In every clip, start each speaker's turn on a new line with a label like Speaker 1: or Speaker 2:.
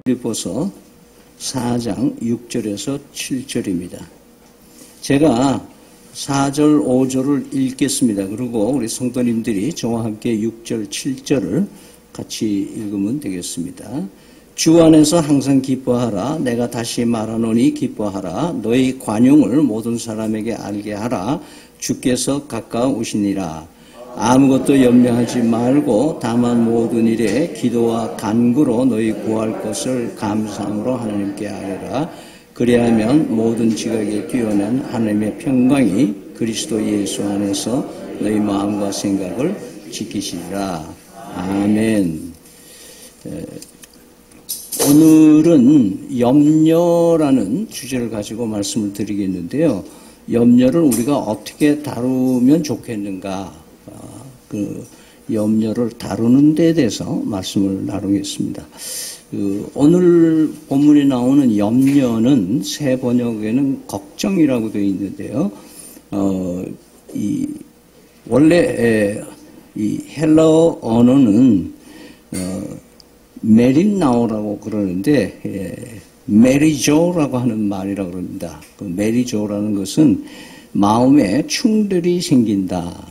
Speaker 1: 빌립보서 4장 6절에서 7절입니다. 제가 4절, 5절을 읽겠습니다. 그리고 우리 성도님들이 저와 함께 6절, 7절을 같이 읽으면 되겠습니다. 주 안에서 항상 기뻐하라. 내가 다시 말하노니 기뻐하라. 너희 관용을 모든 사람에게 알게 하라. 주께서 가까우시니라. 아무것도 염려하지 말고 다만 모든 일에 기도와 간구로 너희 구할 것을 감사함으로 하나님께 아뢰라. 그리하면 모든 지각에 뛰어난 하나님의 평강이 그리스도 예수 안에서 너희 마음과 생각을 지키시리라. 아멘. 오늘은 염려라는 주제를 가지고 말씀을 드리겠는데요. 염려를 우리가 어떻게 다루면 좋겠는가? 그 염려를 다루는 데에 대해서 말씀을 나누겠습니다. 오늘 본문에 나오는 염려는 새 번역에는 걱정이라고 되어 있는데요. 원래 이 헬라어 언어는 메린나오라고 그러는데 메리조라고 하는 말이라고 그럽니다. 그 메리조라는 것은 마음에 충돌이 생긴다.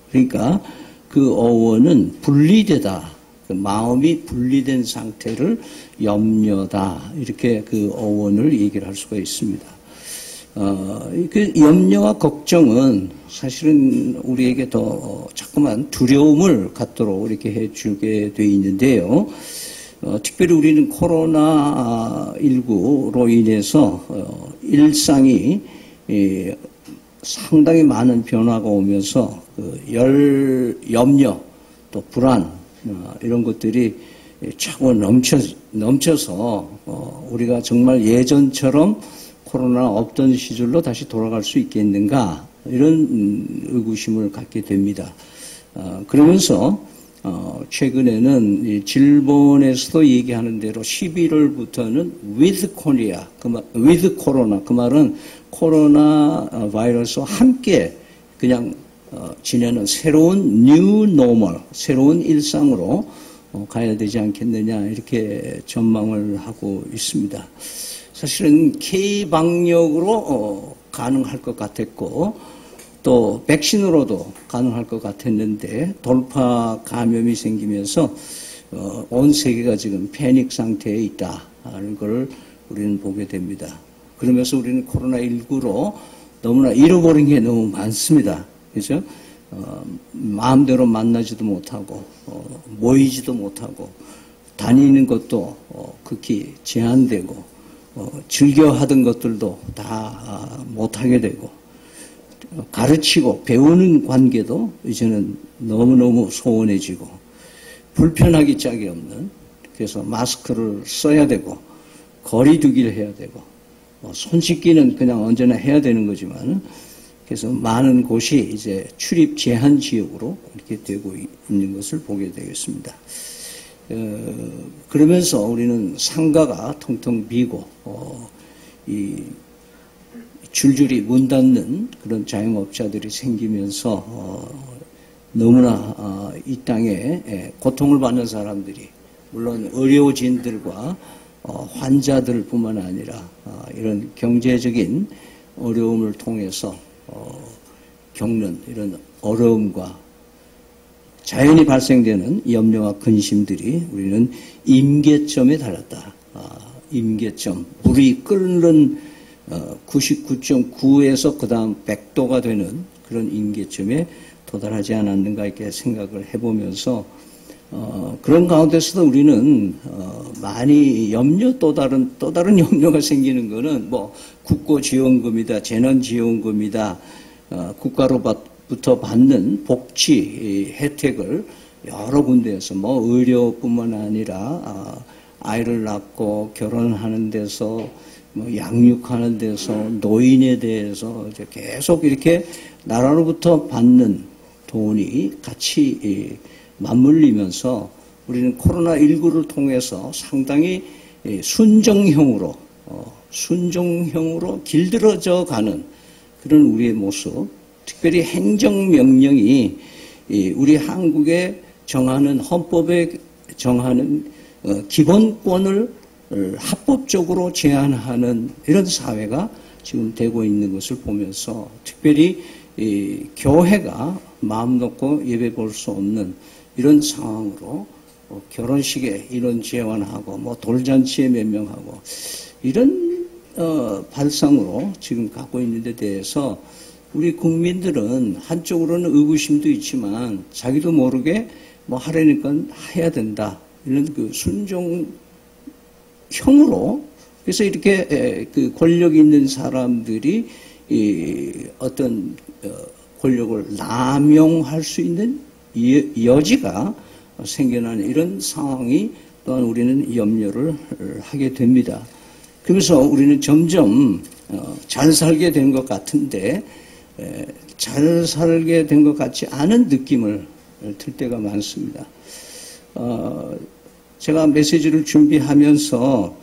Speaker 1: 그러니까 그 어원은 분리되다. 그 마음이 분리된 상태를 염려다. 이렇게 그 어원을 얘기를 할 수가 있습니다. 그 염려와 걱정은 사실은 우리에게 더 자꾸만 두려움을 갖도록 이렇게 해주게 돼 있는데요. 특별히 우리는 코로나19로 인해서 일상이 상당히 많은 변화가 오면서 염려 또 불안 이런 것들이 차고 넘쳐서 우리가 정말 예전처럼 코로나 없던 시절로 다시 돌아갈 수 있겠는가 이런 의구심을 갖게 됩니다. 그러면서 최근에는 질본에서도 얘기하는 대로 11월부터는 with corona 그 말은 코로나 바이러스와 함께 그냥 지내는 새로운 new normal, 새로운 일상으로 가야 되지 않겠느냐 이렇게 전망을 하고 있습니다. 사실은 K-방역으로 가능할 것 같았고 또 백신으로도 가능할 것 같았는데 돌파 감염이 생기면서 온 세계가 지금 패닉 상태에 있다는 걸 우리는 보게 됩니다. 그러면서 우리는 코로나19로 너무나 잃어버린 게 너무 많습니다. 그죠? 마음대로 만나지도 못하고, 모이지도 못하고, 다니는 것도 극히 제한되고, 즐겨 하던 것들도 다 못하게 되고, 가르치고 배우는 관계도 이제는 너무너무 소원해지고, 불편하기 짝이 없는, 그래서 마스크를 써야 되고, 거리 두기를 해야 되고, 손 씻기는 그냥 언제나 해야 되는 거지만, 그래서 많은 곳이 이제 출입 제한 지역으로 이렇게 되고 있는 것을 보게 되겠습니다. 그러면서 우리는 상가가 텅텅 비고, 줄줄이 문 닫는 그런 자영업자들이 생기면서, 너무나 이 땅에 고통을 받는 사람들이, 물론 의료진들과 환자들 뿐만 아니라 이런 경제적인 어려움을 통해서 겪는 이런 어려움과 자연히 발생되는 염려와 근심들이 우리는 임계점에 달했다. 임계점, 물이 끓는 99.9에서 그 다음 100도가 되는 그런 임계점에 도달하지 않았는가 이렇게 생각을 해보면서 그런 가운데서도 우리는 많이 염려 또 다른 염려가 생기는 거는 뭐 국고지원금이다, 재난지원금이다, 국가로부터 받는 복지 혜택을 여러 군데에서 뭐 의료뿐만 아니라 아이를 낳고 결혼하는 데서 뭐 양육하는 데서 노인에 대해서 이제 계속 이렇게 나라로부터 받는 돈이 같이 맞물리면서 우리는 코로나19를 통해서 상당히 순정형으로 길들어져 가는 그런 우리의 모습, 특별히 행정명령이 우리 한국에 정하는 헌법에 정하는 기본권을 합법적으로 제한하는 이런 사회가 지금 되고 있는 것을 보면서 특별히 이 교회가 마음 놓고 예배 볼 수 없는 이런 상황으로 결혼식에 인원 제한하고 뭐 돌잔치에 몇 명 하고 이런 발상으로 지금 가고 있는 데 대해서 우리 국민들은 한쪽으로는 의구심도 있지만 자기도 모르게 뭐 하려니까 해야 된다 이런 그 순종형으로 그래서 이렇게 그 권력 있는 사람들이 이 어떤 권력을 남용할 수 있는 여지가 생겨나는 이런 상황이 또한 우리는 염려를 하게 됩니다. 그래서 우리는 점점 잘 살게 된 것 같은데 잘 살게 된 것 같지 않은 느낌을 들 때가 많습니다. 제가 메시지를 준비하면서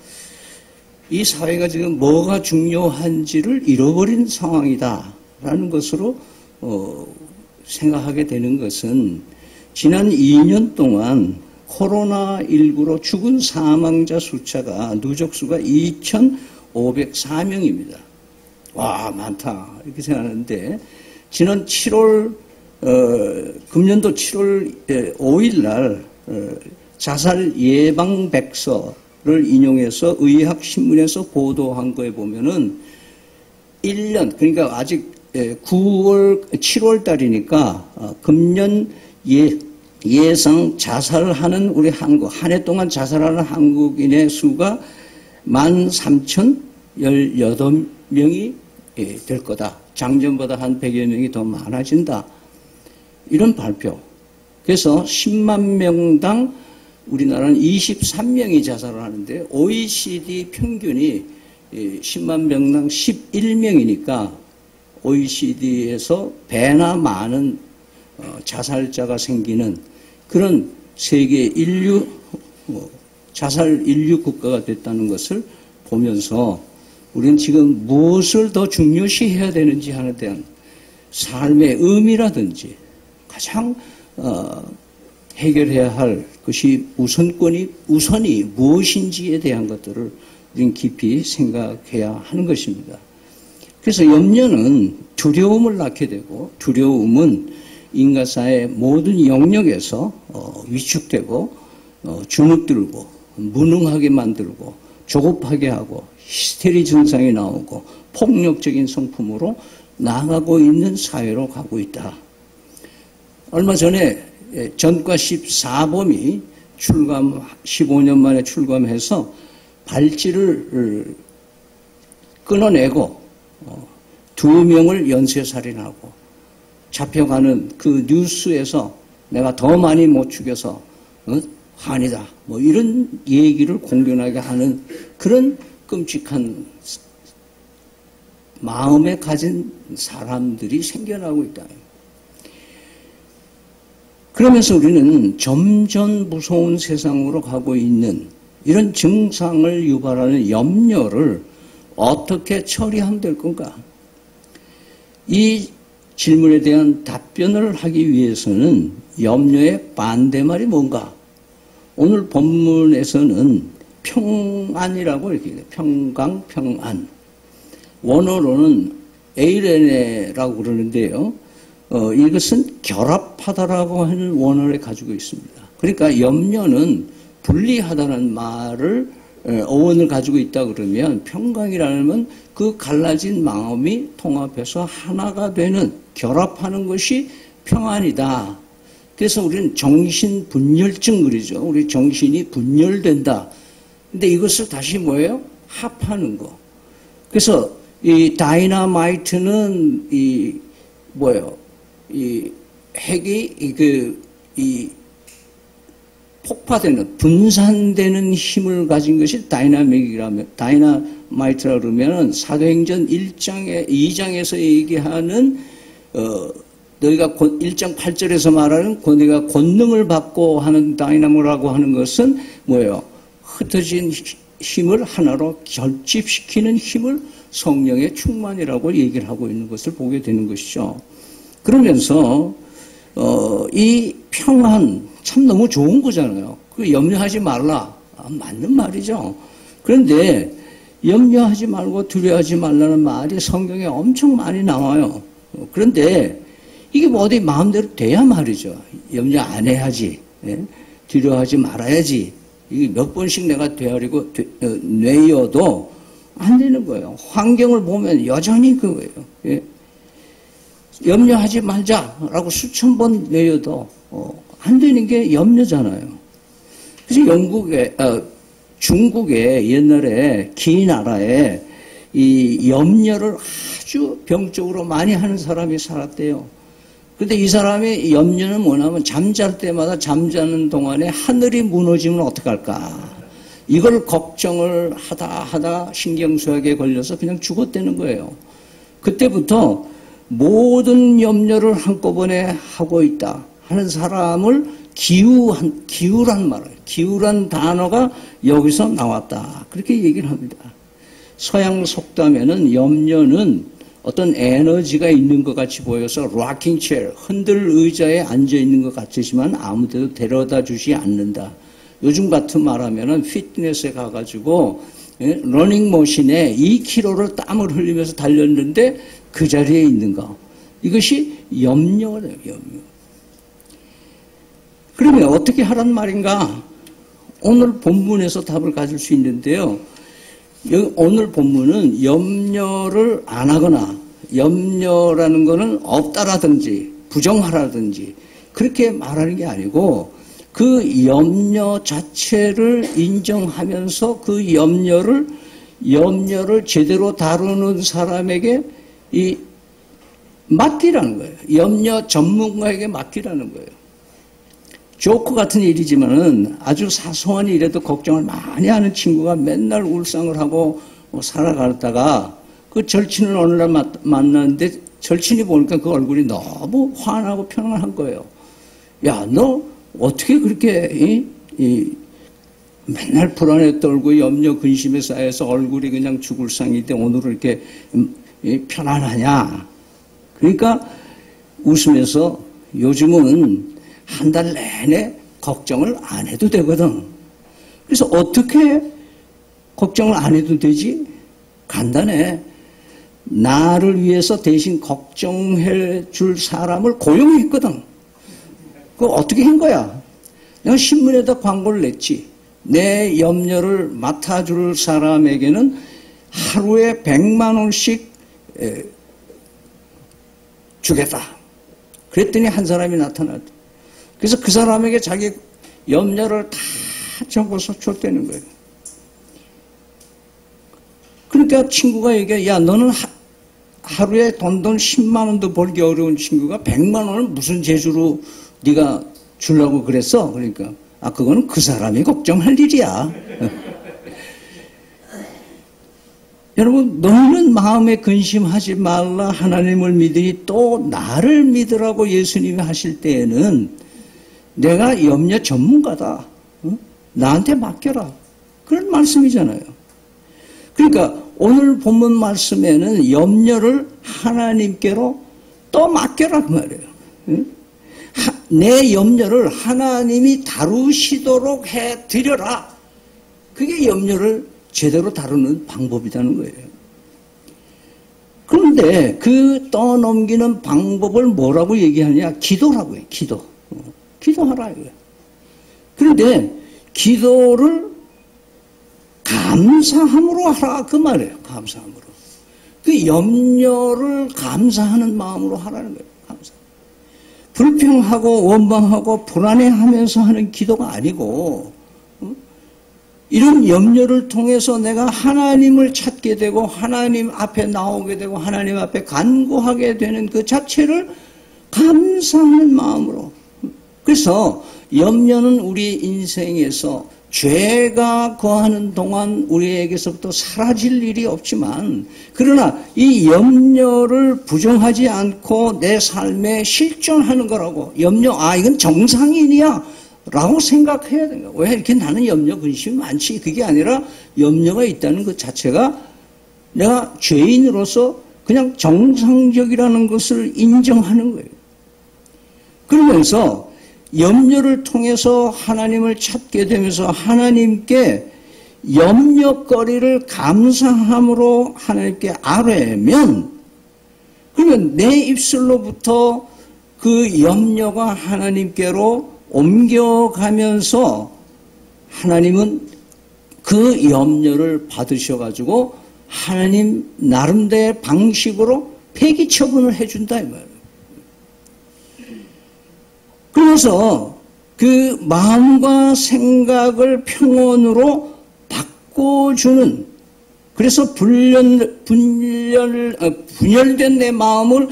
Speaker 1: 이 사회가 지금 뭐가 중요한지를 잃어버린 상황이다라는 것으로 생각하게 되는 것은 지난 2년 동안 코로나19로 죽은 사망자 숫자가 누적수가 2,504명입니다. 와 많다 이렇게 생각하는데 지난 7월 금년도 7월 5일 날 자살 예방 백서를 인용해서 의학신문에서 보도한 거에 보면은 1년 그러니까 아직 7월 달이니까 금년 예상 자살하는 우리 한국 한 해 동안 자살하는 한국인의 수가 13,018명이 될 거다. 작년보다 한 100여 명이 더 많아진다. 이런 발표. 그래서 10만 명당 우리나라는 23명이 자살을 하는데 OECD 평균이 10만 명당 11명이니까 OECD에서 배나 많은 자살자가 생기는 그런 세계 인류 자살 인류 국가가 됐다는 것을 보면서 우리는 지금 무엇을 더 중요시해야 되는지 하는 대한 삶의 의미라든지 가장 해결해야 할 것이 우선이 무엇인지에 대한 것들을 우리는 깊이 생각해야 하는 것입니다. 그래서 염려는 두려움을 낳게 되고 두려움은 인간사의 모든 영역에서 위축되고 주눅들고 무능하게 만들고 조급하게 하고 히스테리 증상이 나오고 폭력적인 성품으로 나아가고 있는 사회로 가고 있다. 얼마 전에 전과 14범이 15년 만에 출감해서 발찌를 끊어내고 2명을 연쇄살인하고 잡혀가는 그 뉴스에서 내가 더 많이 못 죽여서 한이다. 뭐 이런 얘기를 공견하게 하는 그런 끔찍한 마음에 가진 사람들이 생겨나고 있다. 그러면서 우리는 점점 무서운 세상으로 가고 있는 이런 증상을 유발하는 염려를 어떻게 처리하면 될 건가? 이 질문에 대한 답변을 하기 위해서는 염려의 반대말이 뭔가? 오늘 본문에서는 평안이라고 이렇게 해요. 평강, 평안. 원어로는 에이레네라고 그러는데요. 이것은 결합하다라고 하는 원어를 가지고 있습니다. 그러니까 염려는 분리하다는 말을 어원을 가지고 있다 그러면 평강이라는 그 갈라진 마음이 통합해서 하나가 되는 결합하는 것이 평안이다. 그래서 우리는 정신분열증 그러죠. 우리 정신이 분열된다. 근데 이것을 다시 뭐예요? 합하는 거. 그래서 이 다이너마이트는 이 핵이 폭파되는 분산되는 힘을 가진 것이 다이너마이트라 그러면은 사도행전 2장에서 얘기하는 너희가 1장 8절에서 말하는 너희가 권능을 받고 하는 다이나모라고 하는 것은 뭐예요? 흩어진 힘을 하나로 결집시키는 힘을 성령의 충만이라고 얘기를 하고 있는 것을 보게 되는 것이죠. 그러면서 이 평안 참 너무 좋은 거잖아요. 그 염려하지 말라. 맞는 말이죠. 그런데 염려하지 말고 두려워하지 말라는 말이 성경에 엄청 많이 나와요. 그런데 이게 뭐 어디 마음대로 돼야 말이죠. 염려 안 해야지. 예? 두려워하지 말아야지. 이게 몇 번씩 내가 되어리고 뇌여도 안 되는 거예요. 환경을 보면 여전히 그거예요. 예? 염려하지 말자라고 수천 번 뇌여도 안 되는 게 염려잖아요. 그래서 중국의 옛날에 기 나라에 이 염려를 아주 병적으로 많이 하는 사람이 살았대요. 근데 이 사람의 염려는 뭐냐면 잠잘 때마다 잠자는 동안에 하늘이 무너지면 어떡할까. 이걸 걱정을 하다 신경쇠약에 걸려서 그냥 죽었다는 거예요. 그때부터 모든 염려를 한꺼번에 하고 있다 하는 사람을 기우란 말이에요. 기우란 단어가 여기서 나왔다. 그렇게 얘기를 합니다. 서양 속담에는 염려는 어떤 에너지가 있는 것 같이 보여서 락킹 체어, 흔들 의자에 앉아 있는 것 같지만 아무데도 데려다 주지 않는다. 요즘 같은 말하면은 피트니스에 가가지고 러닝머신에 2km를 땀을 흘리면서 달렸는데 그 자리에 있는 거. 이것이 염려가 돼요. 염려. 그러면 어떻게 하란 말인가? 오늘 본문에서 답을 가질 수 있는데요. 오늘 본문은 염려를 안 하거나 염려라는 것은 없다라든지 부정하라든지 그렇게 말하는 게 아니고 그 염려 자체를 인정하면서 그 염려를 제대로 다루는 사람에게 맡기라는 거예요. 염려 전문가에게 맡기라는 거예요. 조크 같은 일이지만은 아주 사소한 일에도 걱정을 많이 하는 친구가 맨날 울상을 하고 살아가다가 그 절친을 어느 날 만났는데 절친이 보니까 그 얼굴이 너무 환하고 편안한 거예요. 야, 너 어떻게 그렇게 맨날 불안에 떨고 염려 근심에 쌓여서 얼굴이 그냥 죽을 상인데 오늘은 이렇게 편안하냐. 그러니까 웃으면서 요즘은 한 달 내내 걱정을 안 해도 되거든. 그래서 어떻게 걱정을 안 해도 되지? 간단해. 나를 위해서 대신 걱정해 줄 사람을 고용했거든. 그거 어떻게 한 거야? 내가 신문에다 광고를 냈지. 내 염려를 맡아줄 사람에게는 하루에 100만 원씩 주겠다. 그랬더니 한 사람이 나타났다. 그래서 그 사람에게 자기 염려를 다 적어서 줬다는 거예요. 그러니까 친구가 얘기해, 야, 너는 하루에 돈 10만 원도 벌기 어려운 친구가 100만 원을 무슨 재주로 네가 주려고 그랬어? 그러니까, 그거는 그 사람이 걱정할 일이야. 여러분, 너희는 마음에 근심하지 말라 하나님을 믿으니 또 나를 믿으라고 예수님이 하실 때에는 내가 염려 전문가다. 나한테 맡겨라. 그런 말씀이잖아요. 그러니까 오늘 본문 말씀에는 염려를 하나님께로 또 맡겨라 그 말이에요. 내 염려를 하나님이 다루시도록 해드려라. 그게 염려를 제대로 다루는 방법이라는 거예요. 그런데 그 떠넘기는 방법을 뭐라고 얘기하냐? 기도라고 해요. 기도하라 이거예요. 그런데 기도를 감사함으로 하라 그 말이에요. 감사함으로. 그 염려를 감사하는 마음으로 하라는 거예요. 감사. 불평하고 원망하고 불안해하면서 하는 기도가 아니고 이런 염려를 통해서 내가 하나님을 찾게 되고 하나님 앞에 나오게 되고 하나님 앞에 간구하게 되는 그 자체를 감사하는 마음으로. 그래서 염려는 우리 인생에서 죄가 거하는 동안 우리에게서부터 사라질 일이 없지만 그러나 이 염려를 부정하지 않고 내 삶에 실존하는 거라고 염려 이건 정상인이야 라고 생각해야 되는 거야. 왜 이렇게 나는 염려 근심이 많지? 그게 아니라 염려가 있다는 것 자체가 내가 죄인으로서 그냥 정상적이라는 것을 인정하는 거예요. 그러면서 염려를 통해서 하나님을 찾게 되면서 하나님께 염려거리를 감사함으로 하나님께 아뢰면, 그러면 내 입술로부터 그 염려가 하나님께로 옮겨가면서 하나님은 그 염려를 받으셔가지고 하나님 나름대로의 방식으로 폐기 처분을 해준다 이 말이에요. 그래서 그 마음과 생각을 평온으로 바꿔주는, 그래서 분열된 내 마음을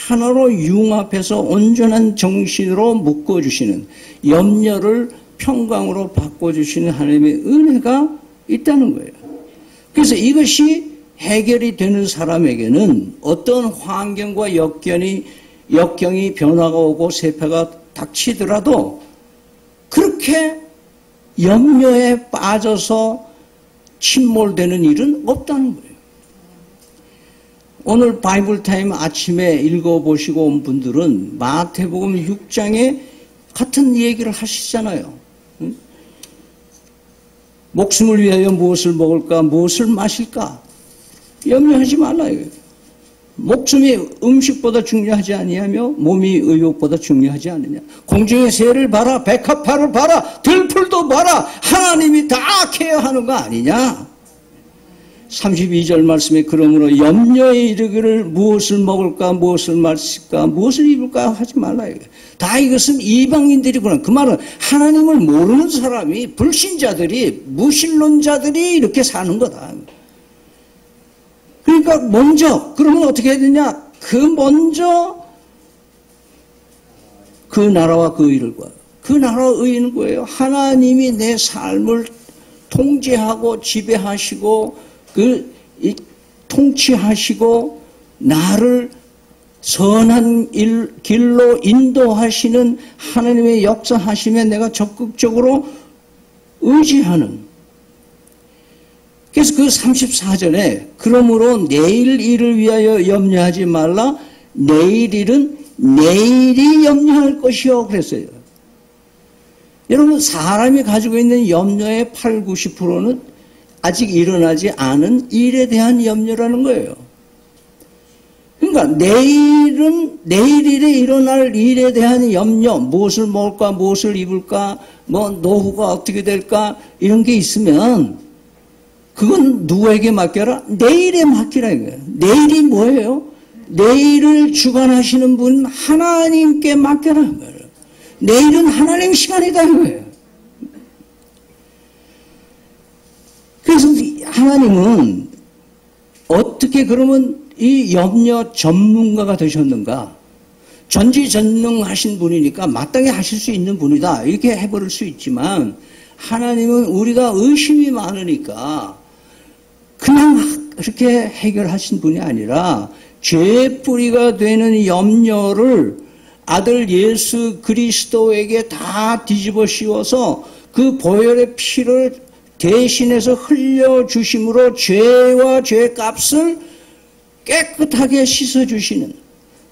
Speaker 1: 하나로 융합해서 온전한 정신으로 묶어주시는, 염려를 평강으로 바꿔주시는 하나님의 은혜가 있다는 거예요. 그래서 이것이 해결이 되는 사람에게는 어떤 환경과 역경이 변화가 오고 세패가 닥치더라도 그렇게 염려에 빠져서 침몰되는 일은 없다는 거예요. 오늘 바이블타임 아침에 읽어보시고 온 분들은 마태복음 6장에 같은 얘기를 하시잖아요. 응? 목숨을 위하여 무엇을 먹을까, 무엇을 마실까 염려하지 말라 이거예요. 목숨이 음식보다 중요하지 아니하며 몸이 의욕보다 중요하지 않느냐. 공중의 새를 봐라, 백합화를 봐라, 들풀도 봐라. 하나님이 다 케어하는 거 아니냐. 32절 말씀에 그러므로 염려에 이르기를 무엇을 먹을까, 무엇을 마실까, 무엇을 입을까 하지 말라 이거예요. 다 이것은 이방인들이구나. 그 말은 하나님을 모르는 사람이, 불신자들이, 무신론자들이 이렇게 사는 거다. 그러니까 먼저, 그러면 어떻게 해야 되냐? 먼저 그 나라와 그 의를 구하라. 그 나라와 의는 뭐예요? 하나님이 내 삶을 통제하고 지배하시고 통치하시고 나를 선한 길로 인도하시는 하나님의 역사하심에 내가 적극적으로 의지하는. 그래서 그 34절에 그러므로 내일 일을 위하여 염려하지 말라. 내일 일은 내일이 염려할 것이요 그랬어요. 여러분, 사람이 가지고 있는 염려의 8, 90%는 아직 일어나지 않은 일에 대한 염려라는 거예요. 그러니까 내일 일에 일어날 일에 대한 염려, 무엇을 먹을까, 무엇을 입을까, 노후가 어떻게 될까 이런 게 있으면 그건 누구에게 맡겨라? 내일에 맡기라 이거예요. 내일이 뭐예요? 내일을 주관하시는 분 하나님께 맡겨라 이거예요. 내일은 하나님 시간이다 이거예요. 그래서 하나님은 어떻게 그러면 이 염려 전문가가 되셨는가? 전지전능하신 분이니까 마땅히 하실 수 있는 분이다 이렇게 해버릴 수 있지만, 하나님은 우리가 의심이 많으니까 그냥 그렇게 해결하신 분이 아니라 죄의 뿌리가 되는 염려를 아들 예수 그리스도에게 다 뒤집어 씌워서 그 보혈의 피를 대신해서 흘려주심으로 죄와 죄값을 깨끗하게 씻어주시는,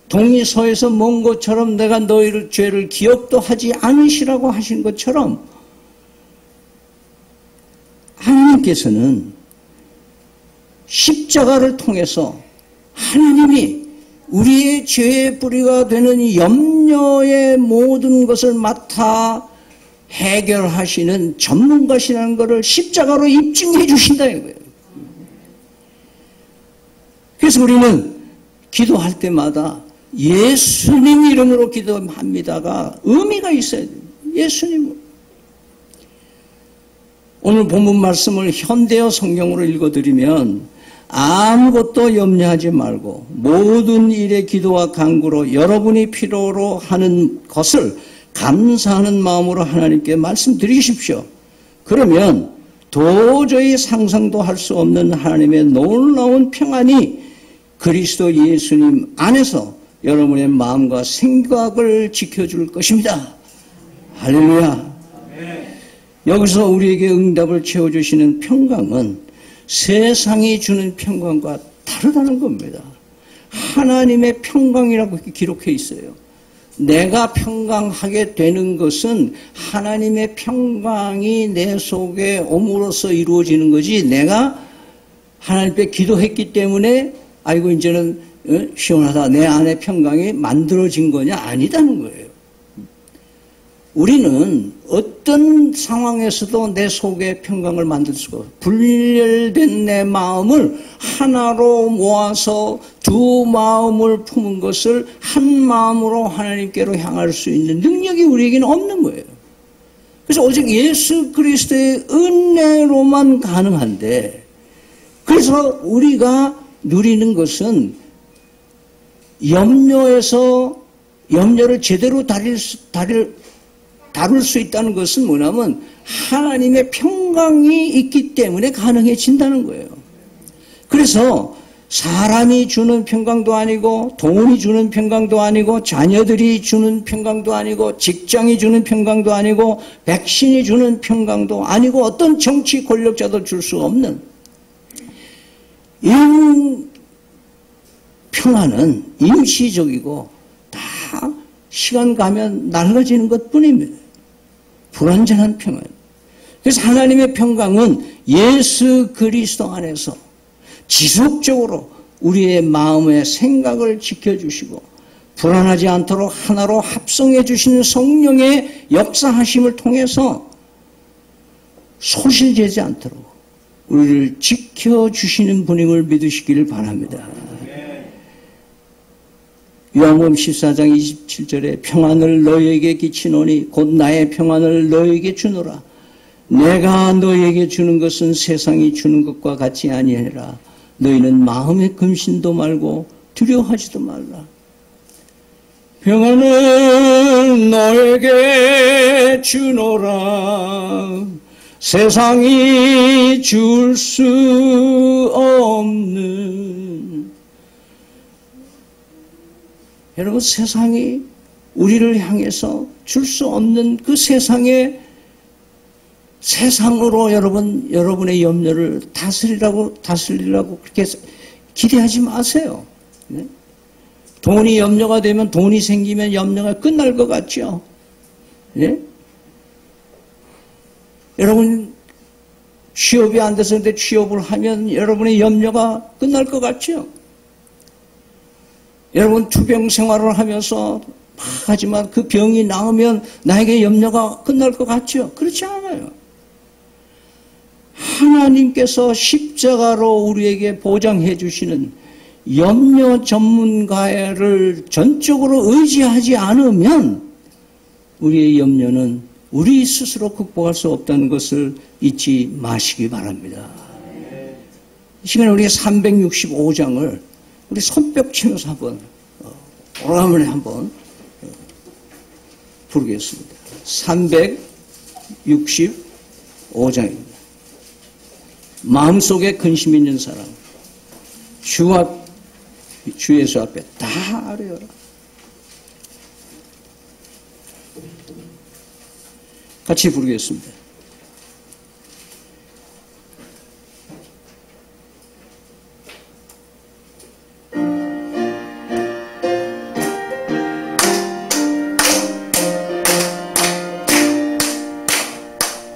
Speaker 1: 동리서에서 먼 것처럼 내가 너희를 죄를 기억도 하지 않으시라고 하신 것처럼 하나님께서는 십자가를 통해서 하나님이 우리의 죄의 뿌리가 되는 이 염려의 모든 것을 맡아 해결하시는 전문가시라는 것을 십자가로 입증해 주신다 이거예요. 그래서 우리는 기도할 때마다 예수님 이름으로 기도합니다가 의미가 있어야 돼요. 예수님. 오늘 본문 말씀을 현대어 성경으로 읽어드리면 아무것도 염려하지 말고 모든 일에 기도와 간구로 여러분이 필요로 하는 것을 감사하는 마음으로 하나님께 말씀드리십시오. 그러면 도저히 상상도 할 수 없는 하나님의 놀라운 평안이 그리스도 예수님 안에서 여러분의 마음과 생각을 지켜줄 것입니다. 할렐루야. 여기서 우리에게 응답을 채워주시는 평강은 세상이 주는 평강과 다르다는 겁니다. 하나님의 평강이라고 이렇게 기록해 있어요. 내가 평강하게 되는 것은 하나님의 평강이 내 속에 옴으로써 이루어지는 거지, 내가 하나님께 기도했기 때문에 아이고 이제는 시원하다, 내 안에 평강이 만들어진 거냐? 아니다는 거예요. 우리는 어떤 상황에서도 내 속에 평강을 만들 수가 없어요. 분열된 내 마음을 하나로 모아서 두 마음을 품은 것을 한 마음으로 하나님께로 향할 수 있는 능력이 우리에게는 없는 거예요. 그래서 오직 예수 그리스도의 은혜로만 가능한데, 그래서 우리가 누리는 것은 염려를 제대로 다룰 수 있다는 것은 뭐냐면 하나님의 평강이 있기 때문에 가능해진다는 거예요. 그래서 사람이 주는 평강도 아니고, 돈이 주는 평강도 아니고, 자녀들이 주는 평강도 아니고, 직장이 주는 평강도 아니고, 백신이 주는 평강도 아니고, 어떤 정치 권력자도 줄 수 없는 이런 평안은 임시적이고 다 시간 가면 날라지는 것뿐입니다. 불완전한 평안. 그래서 하나님의 평강은 예수 그리스도 안에서 지속적으로 우리의 마음의 생각을 지켜주시고 불안하지 않도록 하나로 합성해 주시는 성령의 역사하심을 통해서 소실되지 않도록 우리를 지켜주시는 분임을 믿으시기를 바랍니다. 요한복음 14장 27절에 평안을 너희에게 끼치노니 곧 나의 평안을 너희에게 주노라. 내가 너희에게 주는 것은 세상이 주는 것과 같이 아니하니라. 너희는 마음의 근심도 말고 두려워하지도 말라. 평안을 너에게 주노라. 세상이 줄 수 없는, 여러분, 세상이 우리를 향해서 줄 수 없는 그 세상으로 여러분의 염려를 다스리라고 그렇게 기대하지 마세요. 네? 돈이 염려가 되면, 돈이 생기면 염려가 끝날 것 같죠? 네? 여러분, 취업이 안 됐었는데 취업을 하면 여러분의 염려가 끝날 것 같죠? 여러분, 투병 생활을 하면서 하지만 그 병이 나으면 나에게 염려가 끝날 것 같죠? 그렇지 않아요. 하나님께서 십자가로 우리에게 보장해 주시는 염려 전문가를 전적으로 의지하지 않으면 우리의 염려는 우리 스스로 극복할 수 없다는 것을 잊지 마시기 바랍니다. 이 시간에 우리가 365장을 우리 손뼉 치면서 한번 오랜만에 한번 부르겠습니다. 365장입니다. 마음속에 근심 있는 사람, 주 예수 앞에 다 아뢰어라. 같이 부르겠습니다.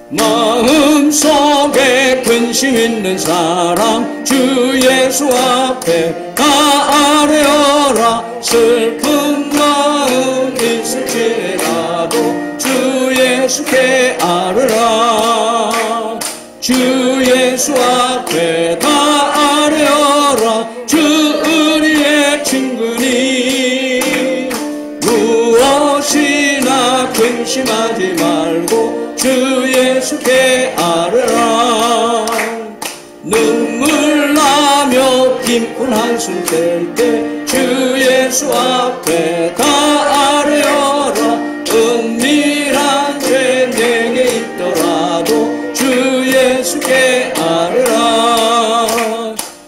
Speaker 1: 마음속에 근심 있는 사람, 주 예수 앞에 다 아뢰어라. 슬픈 마음 있을지라도 예수께 아뢰라. 주 예수 앞에 다 아뢰어라. 주 우리의 친구니 무엇이나 근심하지 말고 주 예수께 아뢰라. 눈물 나며 깊은 한숨 뗄 때 주 예수 앞에 다 아뢰어라. 은밀한 죄 내게 있더라도 주 예수께 아뢰라.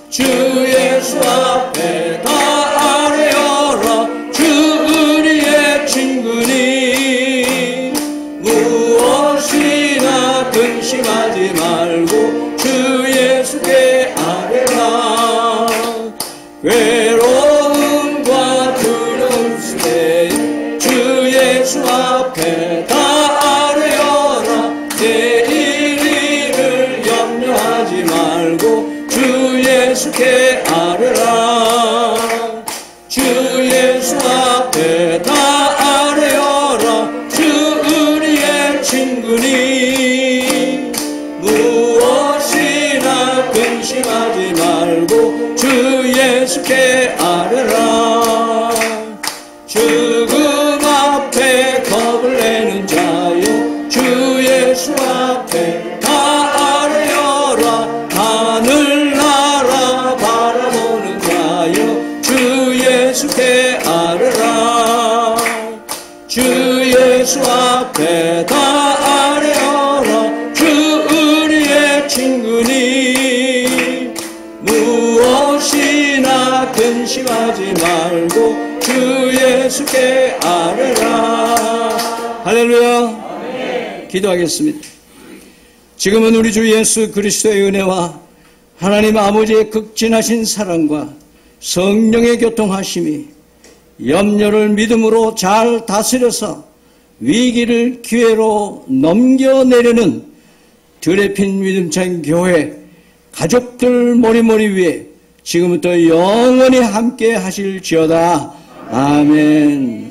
Speaker 1: 주 예수 앞에 다 아뢰어라. 주 우리의 친구니 무엇이나 근심하지 말고 주 예수께 아뢰라. 외로움과 두려움 속에 주 말고 주 예수께 아뢰라. 주 예수 앞에 다 아뢰어라. 주 우리의 친구니 무엇이나 근심하지 말고 주 예수께 아뢰라. 죽음 앞에 겁을 내는 자여 주 예수 앞에 다 아뢰어라. 하늘나라 바라보는 자여 주 예수께 아뢰라. 주 예수 앞에 다 아뢰어라. 주 우리의 친구니 무엇이나 근심하지 말고 주 예수께 아뢰라. 할렐루야. 기도하겠습니다. 지금은 우리 주 예수 그리스도의 은혜와 하나님 아버지의 극진하신 사랑과 성령의 교통하심이 염려를 믿음으로 잘 다스려서 위기를 기회로 넘겨내려는 드레핀 믿음찬 교회 가족들 모리모리 위에 지금부터 영원히 함께 하실지어다. 아멘.